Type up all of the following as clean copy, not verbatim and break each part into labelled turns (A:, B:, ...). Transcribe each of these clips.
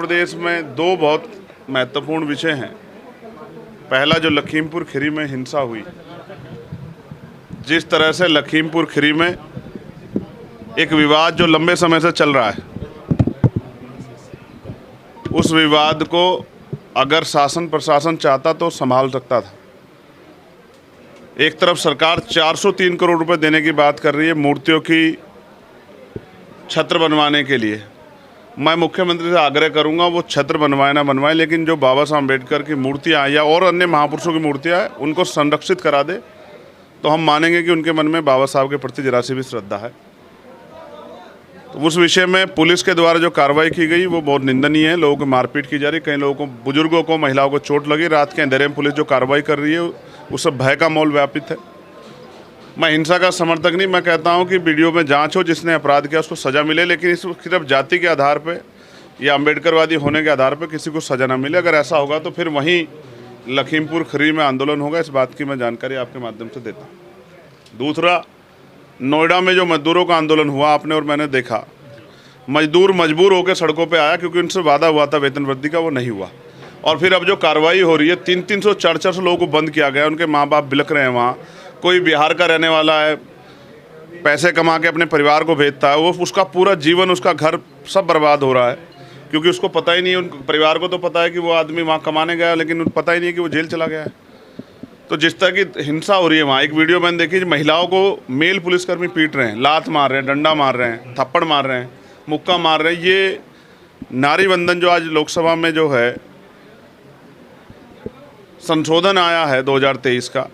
A: प्रदेश में दो बहुत महत्वपूर्ण विषय हैं। पहला, जो लखीमपुर खीरी में हिंसा हुई, जिस तरह से लखीमपुर खीरी में एक विवाद जो लंबे समय से चल रहा है, उस विवाद को अगर शासन प्रशासन चाहता तो संभाल सकता था। एक तरफ सरकार 403 करोड़ रुपए देने की बात कर रही है मूर्तियों की छत्र बनवाने के लिए। मैं मुख्यमंत्री से आग्रह करूंगा वो छत्र बनवाए ना बनवाए, लेकिन जो बाबा साहब अम्बेडकर की मूर्तियाँ या और अन्य महापुरुषों की मूर्तियाँ हैं उनको संरक्षित करा दे, तो हम मानेंगे कि उनके मन में बाबा साहब के प्रति जरा सी भी श्रद्धा है। तो उस विषय में पुलिस के द्वारा जो कार्रवाई की गई वो बहुत निंदनीय है। लोगों को मारपीट की जा रही, कई लोगों को, बुजुर्गों को, महिलाओं को चोट लगी। रात के अंधेरे में पुलिस जो कार्रवाई कर रही है उस सब भय का माहौल व्यापित है। मैं हिंसा का समर्थक नहीं, मैं कहता हूं कि वीडियो में जांच हो, जिसने अपराध किया उसको सज़ा मिले, लेकिन इस सिर्फ जाति के आधार पे या अम्बेडकरवादी होने के आधार पे किसी को सज़ा ना मिले। अगर ऐसा होगा तो फिर वहीं लखीमपुर खीरी में आंदोलन होगा। इस बात की मैं जानकारी आपके माध्यम से देता हूँ। दूसरा, नोएडा में जो मजदूरों का आंदोलन हुआ, आपने और मैंने देखा, मजदूर मजबूर होकर सड़कों पे आया क्योंकि उनसे वादा हुआ था वेतन वृद्धि का, वो नहीं हुआ। और फिर अब जो कार्रवाई हो रही है, 300 400 लोगों को बंद किया गया, उनके माँ बाप बिलख रहे हैं। वहाँ कोई बिहार का रहने वाला है, पैसे कमा के अपने परिवार को भेजता है, वो उसका पूरा जीवन, उसका घर सब बर्बाद हो रहा है क्योंकि उसको पता ही नहीं, उन परिवार को तो पता है कि वो आदमी वहाँ कमाने गया, लेकिन पता ही नहीं कि वो जेल चला गया है। तो जिस तरह की हिंसा हो रही है वहाँ, एक वीडियो मैंने देखी, महिलाओं को मेल पुलिसकर्मी पीट रहे हैं, लात मार रहे हैं, डंडा मार रहे हैं, थप्पड़ मार रहे हैं, मुक्का मार रहे हैं। ये नारी वंदन जो आज लोकसभा में जो है संशोधन आया है 2023 का,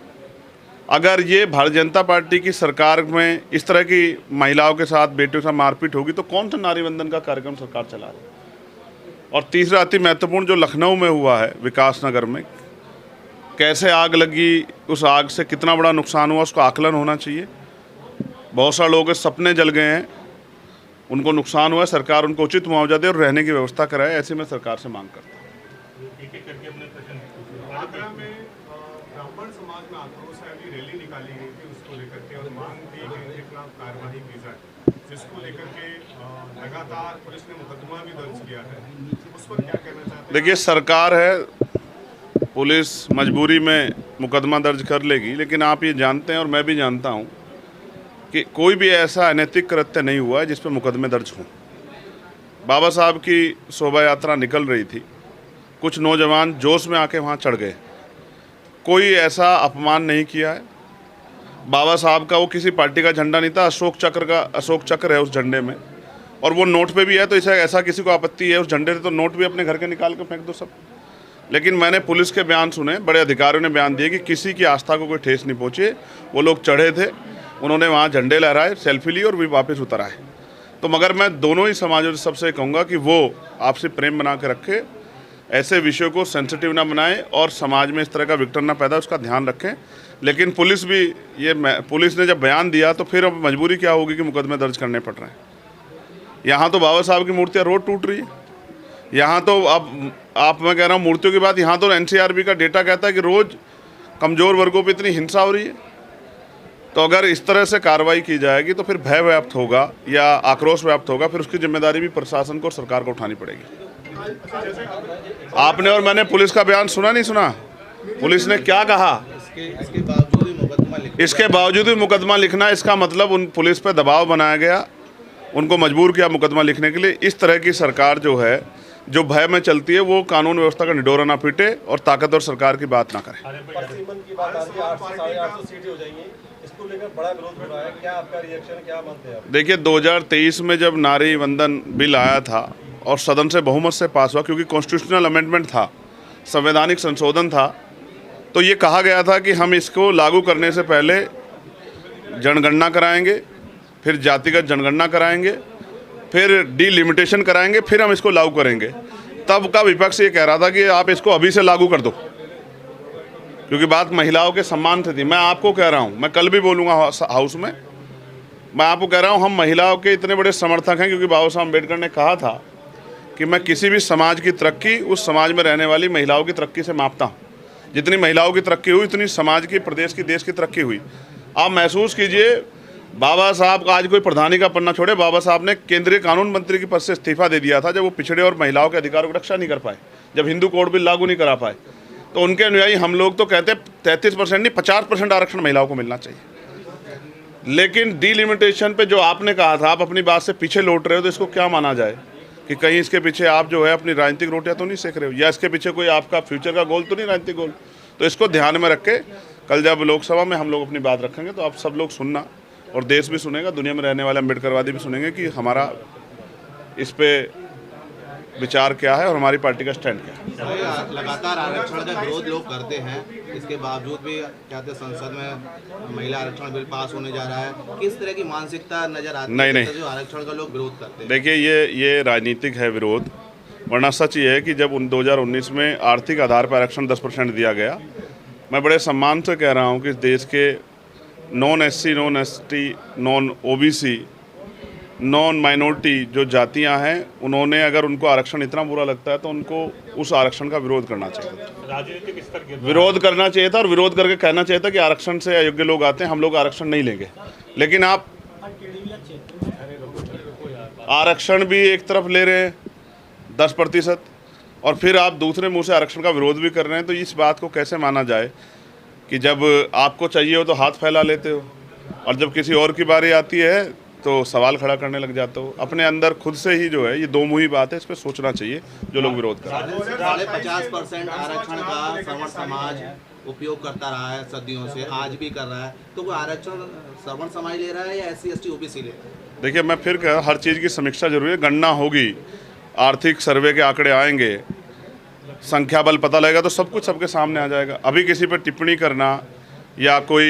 A: अगर ये भारतीय जनता पार्टी की सरकार में इस तरह की महिलाओं के साथ, बेटियों के साथ मारपीट होगी तो कौन सा नारी वंदन का कार्यक्रम सरकार चला रही है। और तीसरा अति महत्वपूर्ण जो लखनऊ में हुआ है, विकास नगर में कैसे आग लगी, उस आग से कितना बड़ा नुकसान हुआ, उसका आकलन होना चाहिए। बहुत सारे लोगों के सपने जल गए हैं, उनको नुकसान हुआ है, सरकार उनको उचित मुआवजा दे और रहने की व्यवस्था कराए, ऐसी मैं सरकार से मांग करता हूँ।
B: ब्राह्मण समाज में आक्रोश है, अभी रैली निकाली गई थी उसको लेकर के और मांग की कि उनके खिलाफ कार्रवाई की जाए, जिसको लेकर के लगातार पुलिस ने मुकदमा भी दर्ज किया है, उस पर क्या कहना चाहते हैं?
A: देखिए, सरकार है, पुलिस मजबूरी में मुकदमा दर्ज कर लेगी, लेकिन आप ये जानते हैं और मैं भी जानता हूँ कि कोई भी ऐसा अनैतिक कृत्य नहीं हुआ है जिस पर मुकदमे दर्ज हों। बाबा साहब की शोभा यात्रा निकल रही थी, कुछ नौजवान जोश में आके वहाँ चढ़ गए, कोई ऐसा अपमान नहीं किया है। बाबा साहब का वो किसी पार्टी का झंडा नहीं था, अशोक चक्र है उस झंडे में, और वो नोट पे भी है। तो ऐसा किसी को आपत्ति है उस झंडे से, तो नोट भी अपने घर के निकाल के फेंक दो सब। लेकिन मैंने पुलिस के बयान सुने, बड़े अधिकारियों ने बयान दिए कि किसी की आस्था को कोई ठेस नहीं पहुँचे। वो लोग चढ़े थे, उन्होंने वहाँ झंडे लहराए, सेल्फी ली और भी वापस उतर आए। तो मगर मैं दोनों ही समाजों से सबसे कहूँगा कि वो आपसे प्रेम बना के रखे, ऐसे विषयों को सेंसिटिव ना बनाएं और समाज में इस तरह का विघटन ना पैदा, उसका ध्यान रखें। लेकिन पुलिस ने जब बयान दिया तो फिर अब मजबूरी क्या होगी कि मुकदमे दर्ज करने पड़ रहे हैं। यहाँ तो बाबा साहब की मूर्तियाँ रोड टूट रही है, यहाँ तो अब आप, मैं कह रहा हूँ मूर्तियों की बात, यहाँ तो NCRB का डेटा कहता है कि रोज़ कमज़ोर वर्गों पर इतनी हिंसा हो रही है। तो अगर इस तरह से कार्रवाई की जाएगी तो फिर भय व्याप्त होगा या आक्रोश व्याप्त होगा, फिर उसकी जिम्मेदारी भी प्रशासन को और सरकार को उठानी पड़ेगी। आपने और मैंने पुलिस का बयान सुना नहीं सुना, पुलिस ने क्या कहा? इसके बावजूद भी मुकदमा लिखना, इसका मतलब उन पुलिस पर दबाव बनाया गया, उनको मजबूर किया मुकदमा लिखने के लिए। इस तरह की सरकार जो है, जो भय में चलती है, वो कानून व्यवस्था का निडोरा ना पीटे और ताकतवर सरकार की बात ना करे। देखिए, 2023 में जब नारी वंदन बिल आया था और सदन से बहुमत से पास हुआ, क्योंकि कॉन्स्टिट्यूशनल अमेंडमेंट था, संवैधानिक संशोधन था, तो ये कहा गया था कि हम इसको लागू करने से पहले जनगणना कराएंगे, फिर जातिगत जनगणना कराएंगे, फिर डिलिमिटेशन कराएंगे, फिर हम इसको लागू करेंगे। तब का विपक्ष ये कह रहा था कि आप इसको अभी से लागू कर दो, क्योंकि बात महिलाओं के सम्मान से थी। मैं आपको कह रहा हूँ, मैं कल भी बोलूँगा हाउस में, मैं आपको कह रहा हूँ, हम महिलाओं के इतने बड़े समर्थक हैं क्योंकि बाबा साहब अम्बेडकर ने कहा था कि मैं किसी भी समाज की तरक्की उस समाज में रहने वाली महिलाओं की तरक्की से मापता हूँ। जितनी महिलाओं की तरक्की हुई उतनी समाज की, प्रदेश की, देश की तरक्की हुई। आप महसूस कीजिए, बाबा साहब का आज कोई प्रधानी का पन्ना छोड़े, बाबा साहब ने केंद्रीय कानून मंत्री के पद से इस्तीफा दे दिया था जब वो पिछड़े और महिलाओं के अधिकारों की रक्षा नहीं कर पाए, जब हिंदू कोड बिल लागू नहीं करा पाए। तो उनके अनुयायी हम लोग तो कहते हैं 33% नहीं 50% आरक्षण महिलाओं को मिलना चाहिए। लेकिन डिलिमिटेशन पे जो आपने कहा था, आप अपनी बात से पीछे लौट रहे हो, तो इसको क्या माना जाए कि कहीं इसके पीछे आप जो है अपनी राजनीतिक रोटियां तो नहीं सेक रहे हो, या इसके पीछे कोई आपका फ्यूचर का गोल तो नहीं, राजनीतिक गोल। तो इसको ध्यान में रख के कल जब लोकसभा में हम लोग अपनी बात रखेंगे तो आप सब लोग सुनना, और देश भी सुनेगा, दुनिया में रहने वाले अम्बेडकरवादी भी सुनेंगे कि हमारा इस पे विचार क्या है और हमारी पार्टी का स्टैंड क्या है।
C: लगातार आरक्षण का विरोध लोग करते हैं, इसके बावजूद भी कहते हैं संसद में महिला आरक्षण बिल पास होने जा रहा है। किस तरह की मानसिकता नजर आती है
A: नहीं।
C: जो आरक्षण का लोग विरोध करते हैं?
A: देखिए ये राजनीतिक है विरोध, वरना सच ये है कि जब 2019 में आर्थिक आधार पर आरक्षण 10% दिया गया, मैं बड़े सम्मान से कह रहा हूँ कि देश के non SC, non ST, non OBC, non minority जो जातियां हैं, उन्होंने अगर उनको आरक्षण इतना बुरा लगता है तो उनको उस आरक्षण का विरोध करना चाहिए था,
B: राजनीतिक स्तर के
A: विरोध करना चाहिए था, और विरोध करके कहना चाहिए था कि आरक्षण से अयोग्य लोग आते हैं, हम लोग आरक्षण नहीं लेंगे। लेकिन आप आरक्षण भी एक तरफ ले रहे हैं 10%, और फिर आप दूसरे मुंह से आरक्षण का विरोध भी कर रहे हैं। तो इस बात को कैसे माना जाए कि जब आपको चाहिए हो तो हाथ फैला लेते हो, और जब किसी और की बारी आती है तो सवाल खड़ा करने लग जाते हो। अपने अंदर खुद से ही जो है ये दो मुही बात है, इस पर सोचना चाहिए जो लोग विरोध कर रहे हैं।
C: 50% आरक्षण का श्रवण समाज उपयोग करता रहा है सदियों से, आज भी कर रहा है। तो वो आरक्षण श्रवण समाज ले रहा है या SC ST OBC ले रहा है?
A: देखिए मैं फिर कह, हर चीज़ की समीक्षा जरूरी है, गणना होगी, आर्थिक सर्वे के आंकड़े आएंगे, संख्या बल पता लगेगा तो सब कुछ सबके सामने आ जाएगा। अभी किसी पर टिप्पणी करना या कोई